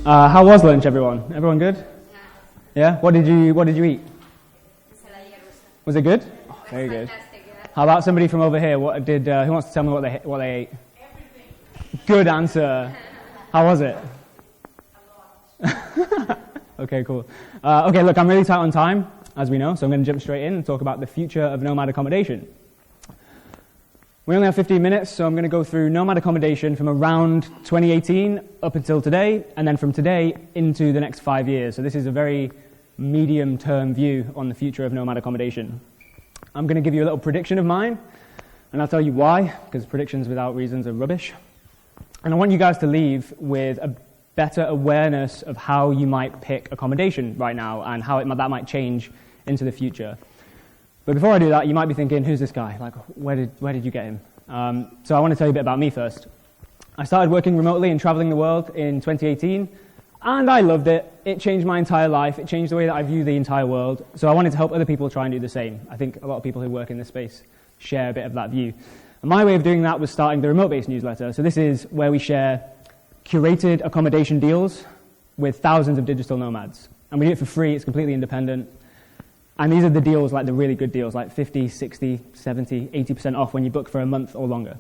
How was lunch, everyone? Everyone good? Yeah. What did you eat? Was it good? Oh, very good. How about somebody from over here? Who wants to tell me what they ate? Everything. Good answer. How was it? A lot. Okay, cool. Okay, look, I'm really tight on time, as we know, so I'm going to jump straight in and talk about the future of nomad accommodation. We only have 15 minutes, so I'm going to go through nomad accommodation from around 2018 up until today, and then from today into the next 5 years. So this is a very medium-term view on the future of nomad accommodation. I'm going to give you a little prediction of mine, and I'll tell you why, because predictions without reasons are rubbish. And I want you guys to leave with a better awareness of how you might pick accommodation right now and how that might change into the future. But before I do that, you might be thinking, who's this guy? Like, where did you get him? So I want to tell you a bit about me first. I started working remotely and traveling the world in 2018, and I loved it. It changed my entire life. It changed the way that I view the entire world. So I wanted to help other people try and do the same. I think a lot of people who work in this space share a bit of that view. And my way of doing that was starting the remote-based newsletter. So this is where we share curated accommodation deals with thousands of digital nomads. And we do it for free. It's completely independent. And these are the deals, like the really good deals, like 50, 60, 70, 80% off when you book for a month or longer.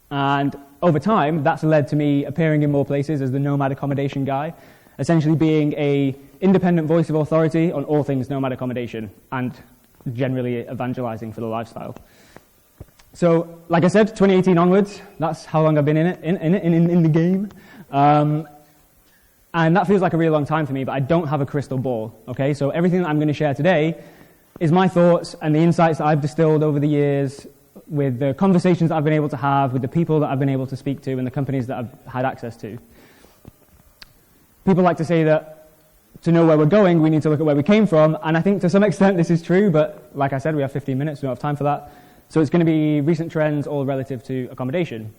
And over time, that's led to me appearing in more places as the nomad accommodation guy, essentially being an independent voice of authority on all things nomad accommodation and generally evangelizing for the lifestyle. So, like I said, 2018 onwards, that's how long I've been in the game. And that feels like a really long time for me, but I don't have a crystal ball, okay? So everything that I'm going to share today is my thoughts and the insights that I've distilled over the years with the conversations that I've been able to have, with the people that I've been able to speak to and the companies that I've had access to. People like to say that to know where we're going, we need to look at where we came from, and I think to some extent this is true, but like I said, we have 15 minutes, we don't have time for that. So it's going to be recent trends all relative to accommodation.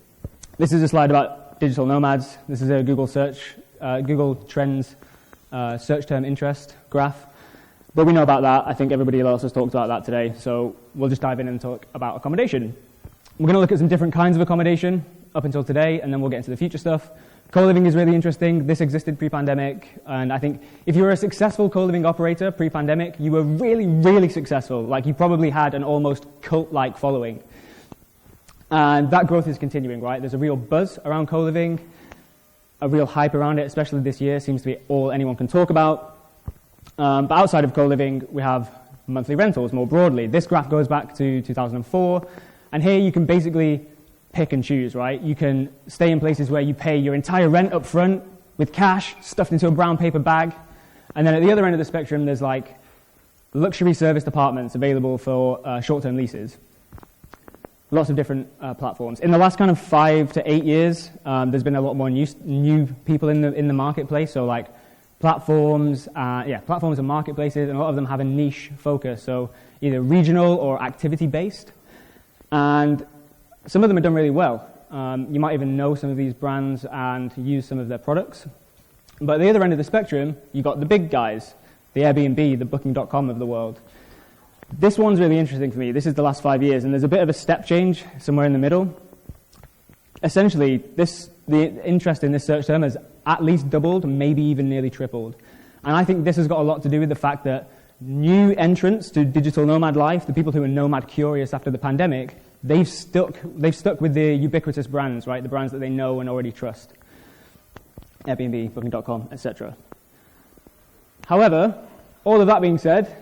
This is a slide about digital nomads. This is a Google search. Google Trends search term interest graph. But we know about that. I think everybody else has talked about that today. So we'll just dive in and talk about accommodation. We're going to look at some different kinds of accommodation up until today, and then we'll get into the future stuff. Co-living is really interesting. This existed pre-pandemic. And I think if you were a successful co-living operator pre-pandemic, you were really, really successful. Like you probably had an almost cult-like following. And that growth is continuing, right? There's a real buzz around co-living. A real hype around it, especially this year, seems to be all anyone can talk about. But outside of co-living, we have monthly rentals more broadly. This graph goes back to 2004, and here you can basically pick and choose, right? You can stay in places where you pay your entire rent up front with cash stuffed into a brown paper bag, and then at the other end of the spectrum, there's like luxury serviced apartments available for short-term leases. Lots of different platforms. In the last kind of 5 to 8 years, there's been a lot more new people in the marketplace. So like platforms and marketplaces, and a lot of them have a niche focus. So either regional or activity based, and some of them are done really well. You might even know some of these brands and use some of their products. But at the other end of the spectrum, you've got the big guys, the Airbnb, the Booking.com of the world. This one's really interesting for me. This is the last 5 years, and there's a bit of a step change somewhere in the middle. Essentially, the interest in this search term has at least doubled, maybe even nearly tripled. And I think this has got a lot to do with the fact that new entrants to digital nomad life, the people who are nomad curious after the pandemic, they've stuck with the ubiquitous brands, right? The brands that they know and already trust. Airbnb, Booking.com, etc. However, all of that being said,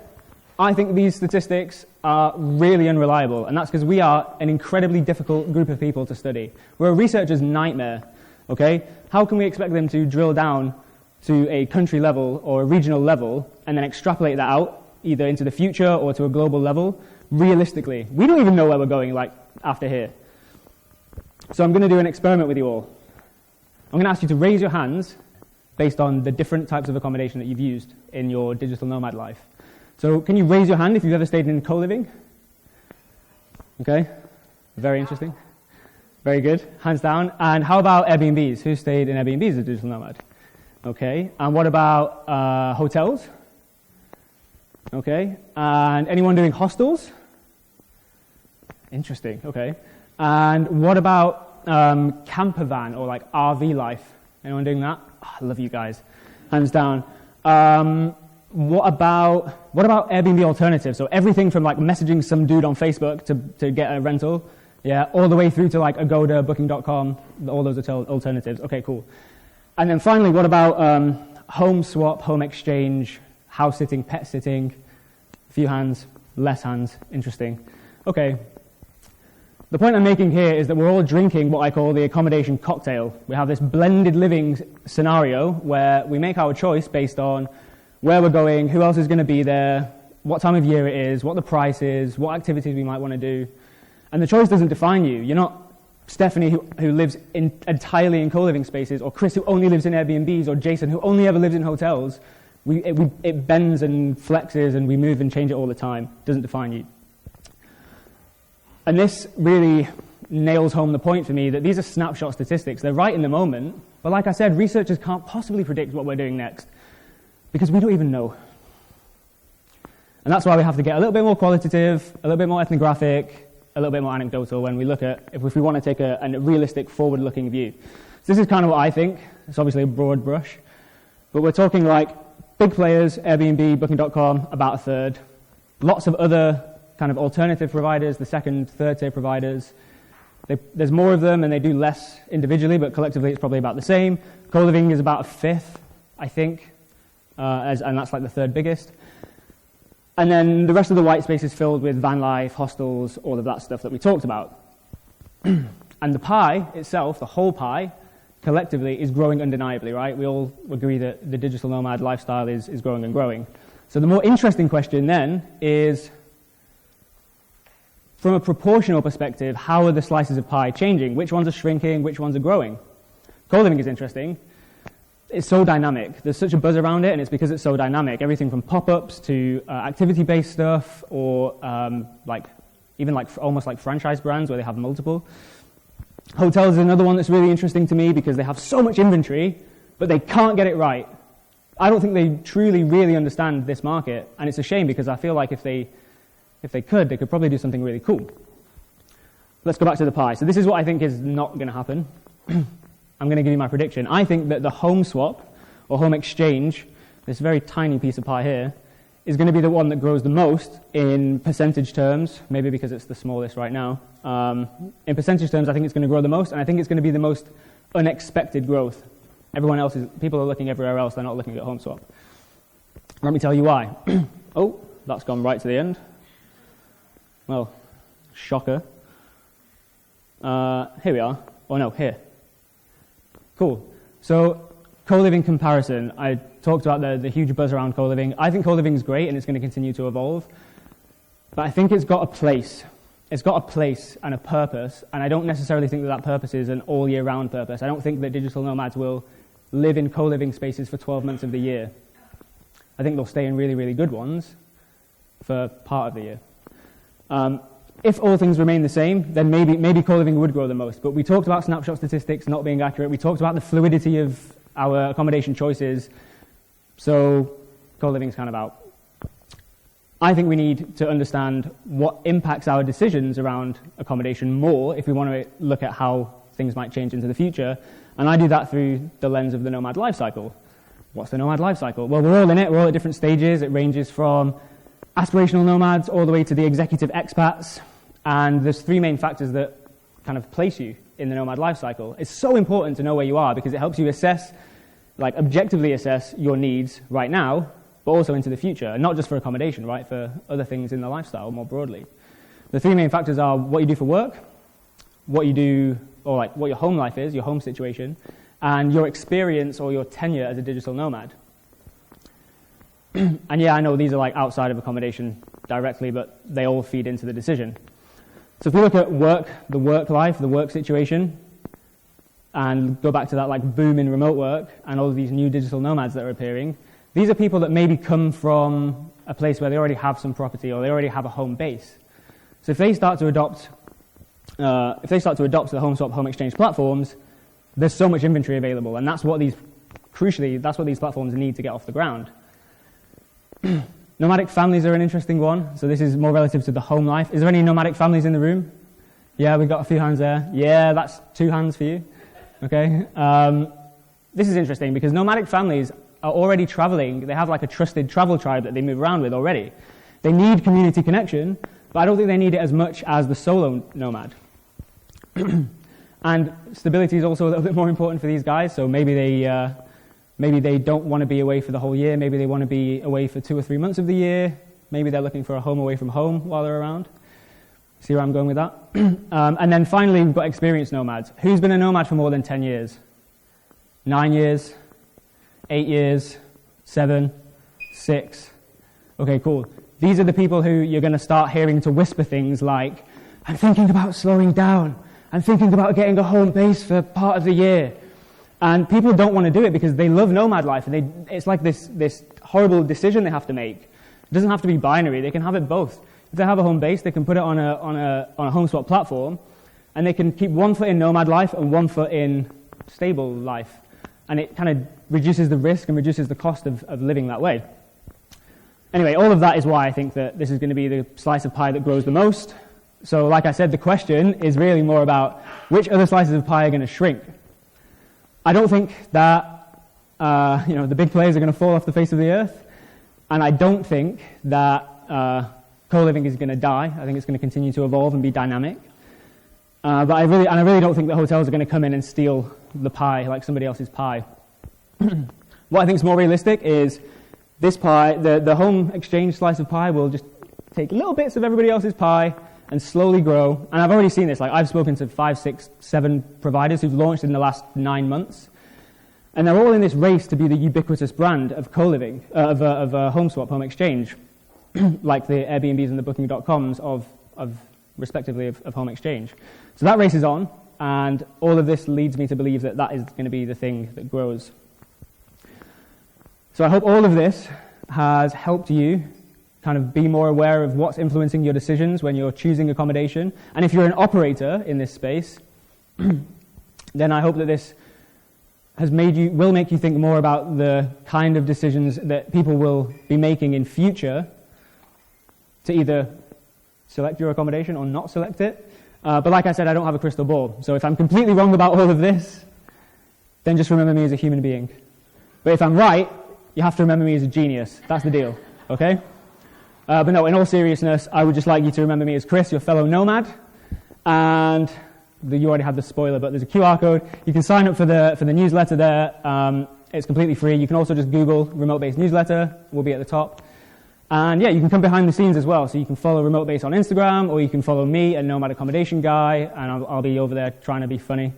I think these statistics are really unreliable, and that's because we are an incredibly difficult group of people to study. We're a researcher's nightmare, okay? How can we expect them to drill down to a country level or a regional level and then extrapolate that out, either into the future or to a global level, realistically? We don't even know where we're going, like, after here. So I'm going to do an experiment with you all. I'm going to ask you to raise your hands based on the different types of accommodation that you've used in your digital nomad life. So can you raise your hand if you've ever stayed in co-living? Okay, very interesting. Very good, hands down. And how about Airbnbs? Who stayed in Airbnbs as a digital nomad? Okay, and what about hotels? Okay, and anyone doing hostels? Interesting, okay. And what about camper van or like RV life? Anyone doing that? I love you guys, hands down. What about Airbnb alternatives? So everything from like messaging some dude on Facebook to get a rental, yeah, all the way through to like Agoda, Booking.com, all those alternatives. Okay, cool. And then finally, what about home swap, home exchange, house sitting, pet sitting? A few hands, less hands. Interesting. Okay. The point I'm making here is that we're all drinking what I call the accommodation cocktail. We have this blended living scenario where we make our choice based on where we're going, who else is going to be there, what time of year it is, what the price is, what activities we might want to do. And the choice doesn't define you. You're not Stephanie who lives entirely in co-living spaces, or Chris who only lives in Airbnbs, or Jason who only ever lives in hotels. It bends and flexes and we move and change it all the time. It doesn't define you. And this really nails home the point for me that these are snapshot statistics. They're right in the moment, but like I said, researchers can't possibly predict what we're doing next because we don't even know. And that's why we have to get a little bit more qualitative, a little bit more ethnographic, a little bit more anecdotal when we look at, if we want to take a realistic forward-looking view. So this is kind of what I think. It's obviously a broad brush, but we're talking like big players, Airbnb, Booking.com, about a third. Lots of other kind of alternative providers, the second, third tier providers. There's more of them and they do less individually, but collectively it's probably about the same. Co-living is about a fifth, I think, and that's like the third biggest. And then the rest of the white space is filled with van life, hostels, all of that stuff that we talked about. And the pie itself, the whole pie, collectively is growing undeniably, right? We all agree that the digital nomad lifestyle is growing and growing. So the more interesting question then is, from a proportional perspective, how are the slices of pie changing? Which ones are shrinking? Which ones are growing? Co-living is interesting. It's so dynamic. There's such a buzz around it, and it's because it's so dynamic. Everything from pop-ups to activity-based stuff, or almost like franchise brands where they have multiple. Hotels is another one that's really interesting to me because they have so much inventory, but they can't get it right. I don't think they truly, really understand this market, and it's a shame because I feel like if they could, they could probably do something really cool. Let's go back to the pie. So this is what I think is not going to happen. I'm going to give you my prediction. I think that the home swap or home exchange, this very tiny piece of pie here, is going to be the one that grows the most in percentage terms, maybe because it's the smallest right now. In percentage terms, I think it's going to grow the most, and I think it's going to be the most unexpected growth. People are looking everywhere else, they're not looking at home swap. Let me tell you why. Oh, that's gone right to the end. Well, shocker. Here we are. Oh no, here. Cool. So, co-living comparison. I talked about the huge buzz around co-living. I think co-living is great and it's going to continue to evolve. But I think it's got a place. It's got a place and a purpose, and I don't necessarily think that purpose is an all-year-round purpose. I don't think that digital nomads will live in co-living spaces for 12 months of the year. I think they'll stay in really, really good ones for part of the year. If all things remain the same, then maybe co-living would grow the most. But we talked about snapshot statistics not being accurate. We talked about the fluidity of our accommodation choices. So co-living is kind of out. I think we need to understand what impacts our decisions around accommodation more if we want to look at how things might change into the future. And I do that through the lens of the nomad life cycle. What's the nomad life cycle? Well, we're all in it. We're all at different stages. It ranges from aspirational nomads all the way to the executive expats. And there's three main factors that kind of place you in the nomad life cycle. It's so important to know where you are because it helps you assess, like objectively assess your needs right now, but also into the future. And not just for accommodation, right? For other things in the lifestyle more broadly. The three main factors are what you do for work, what you do, or like what your home life is, your home situation, and your experience or your tenure as a digital nomad. And yeah, I know these are like outside of accommodation directly, but they all feed into the decision. So if we look at work, the work life, the work situation, and go back to that like boom in remote work and all of these new digital nomads that are appearing, these are people that maybe come from a place where they already have some property or they already have a home base. So if they start to adopt the home swap, home exchange platforms, there's so much inventory available, and that's what these platforms need to get off the ground. Nomadic families are an interesting one. So this is more relative to the home life. Is there any nomadic families in the room? Yeah, we've got a few hands there. Yeah, that's 2 hands for you. Okay. this is interesting because nomadic families are already traveling. They have like a trusted travel tribe that they move around with already. They need community connection, but I don't think they need it as much as the solo nomad. And stability is also a little bit more important for these guys, so maybe they don't want to be away for the whole year. Maybe they want to be away for 2 or 3 months of the year. Maybe they're looking for a home away from home while they're around. See where I'm going with that? And then finally, we've got experienced nomads. Who's been a nomad for more than 10 years? 9 years? 8 years? 7? 6? Okay, cool. These are the people who you're going to start hearing to whisper things like, I'm thinking about slowing down. I'm thinking about getting a home base for part of the year. And people don't want to do it because they love nomad life. And it's like this horrible decision they have to make. It doesn't have to be binary. They can have it both. If they have a home base, they can put it on a home swap platform, and they can keep 1 foot in nomad life and 1 foot in stable life. And it kind of reduces the risk and reduces the cost of living that way. Anyway, all of that is why I think that this is going to be the slice of pie that grows the most. So like I said, the question is really more about which other slices of pie are going to shrink. I don't think that the big players are going to fall off the face of the earth, and I don't think that co-living is going to die. I think it's going to continue to evolve and be dynamic. But I really don't think that hotels are going to come in and steal the pie like somebody else's pie. What I think is more realistic is this pie, the home exchange slice of pie will just take little bits of everybody else's pie and slowly grow. And I've already seen this. Like I've spoken to 5, 6, 7 providers who've launched in the last 9 months. And they're all in this race to be the ubiquitous brand of co-living, of home swap, home exchange, like the Airbnbs and the Booking.coms of respectively of home exchange. So that race is on, and all of this leads me to believe that that is going to be the thing that grows. So I hope all of this has helped you kind of be more aware of what's influencing your decisions when you're choosing accommodation. And if you're an operator in this space, then I hope that this will make you think more about the kind of decisions that people will be making in future to either select your accommodation or not select it. But like I said, I don't have a crystal ball. So if I'm completely wrong about all of this, then just remember me as a human being. But if I'm right, you have to remember me as a genius. That's the deal, okay? But no, in all seriousness, I would just like you to remember me as Chris, your fellow nomad. And you already had the spoiler, but there's a QR code. You can sign up for the newsletter there. It's completely free. You can also just Google remote-based newsletter. We'll be at the top. And yeah, you can come behind the scenes as well. So you can follow Remote Base on Instagram, or you can follow me at Nomad Accommodation Guy, and I'll be over there trying to be funny.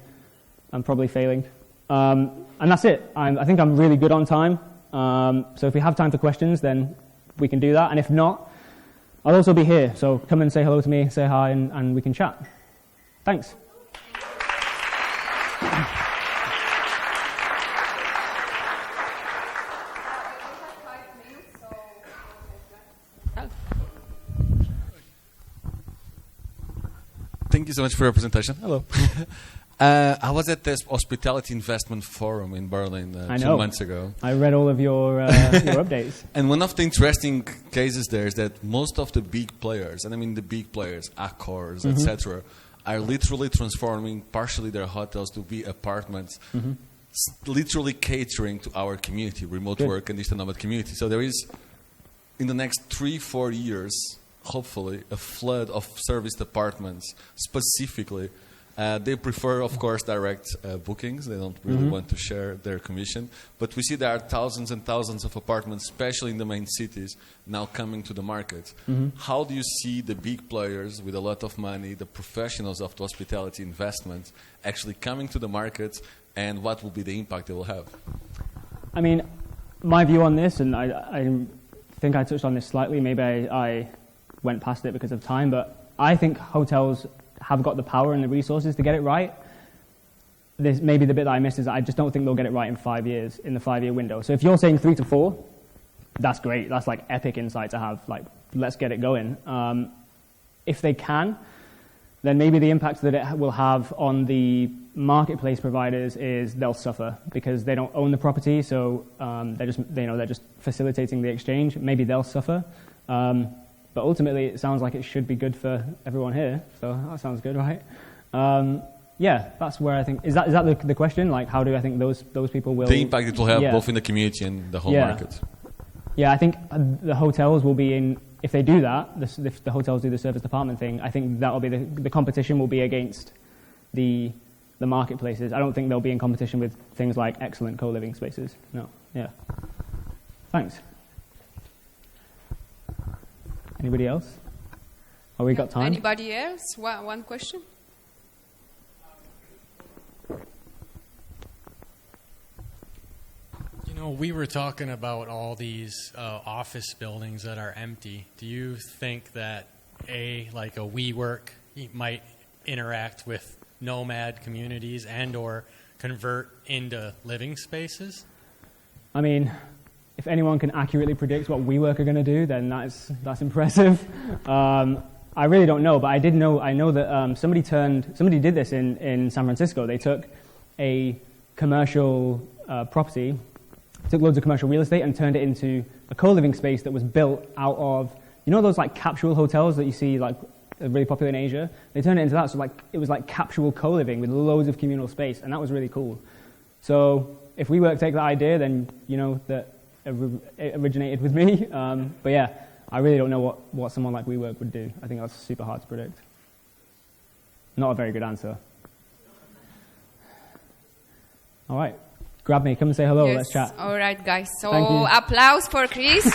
I'm probably failing. And that's it. I think I'm really good on time. So if we have time for questions, then we can do that. And if not, I'll also be here. So come and say hello to me, say hi, and we can chat. Thanks. Thank you so much for your presentation. Hello. I was at this hospitality investment forum in Berlin 2 months ago. I read all of your updates. And one of the interesting cases there is that most of the big players, and I mean the big players, Accors, etc., are literally transforming partially their hotels to be apartments, literally catering to our community, remote work and digital nomad community. So there is, in the next 3-4 years, hopefully, a flood of serviced apartments specifically. They prefer, of course, direct bookings. They don't really want to share their commission. But we see there are thousands and thousands of apartments, especially in the main cities, now coming to the market. How do you see the big players with a lot of money, the professionals of the hospitality investments, actually coming to the market, and what will be the impact they will have? I mean, my view on this, and I think I touched on this slightly, maybe I went past it because of time, but I think hotels have got the power and the resources to get it right. This maybe the bit that I missed is I just don't think they'll get it right in 5 years, in the 5-year window. So if you're saying 3 to 4, that's great. That's like epic insight to have. Like, let's get it going. If they can, then maybe the impact that it will have on the marketplace providers is they'll suffer because they don't own the property. So they're just facilitating the exchange. Maybe they'll suffer. But ultimately, it sounds like it should be good for everyone here. So that sounds good, right? yeah, that's where I think is that the question? Like, how do I think those people will The impact it will have yeah. both in the community and the whole Yeah. market. Yeah, I think the hotels will be in. If they do that, if the hotels do the service department thing, I think that will be the competition will be against the marketplaces. I don't think they'll be in competition with things like excellent co-living spaces. No. Yeah. Thanks. Anybody else? Oh, we got time. Anybody else? One question? You know, we were talking about all these office buildings that are empty. Do you think that like a WeWork might interact with nomad communities and or convert into living spaces? I mean, if anyone can accurately predict what WeWork are going to do, then that's impressive. I really don't know, but I know that somebody did this in San Francisco. They took a commercial property, took loads of commercial real estate and turned it into a co-living space that was built out of, you know those like capsule hotels that you see like really popular in Asia? They turned it into that, so like it was like capsule co-living with loads of communal space, and that was really cool. So if WeWork take that idea, then you know that it originated with me. But yeah, I really don't know what someone like WeWork would do. I think that's super hard to predict. Not a very good answer. All right. Grab me, come and say hello, Yes. let's chat. All right, guys. Thank you. So applause for Chris.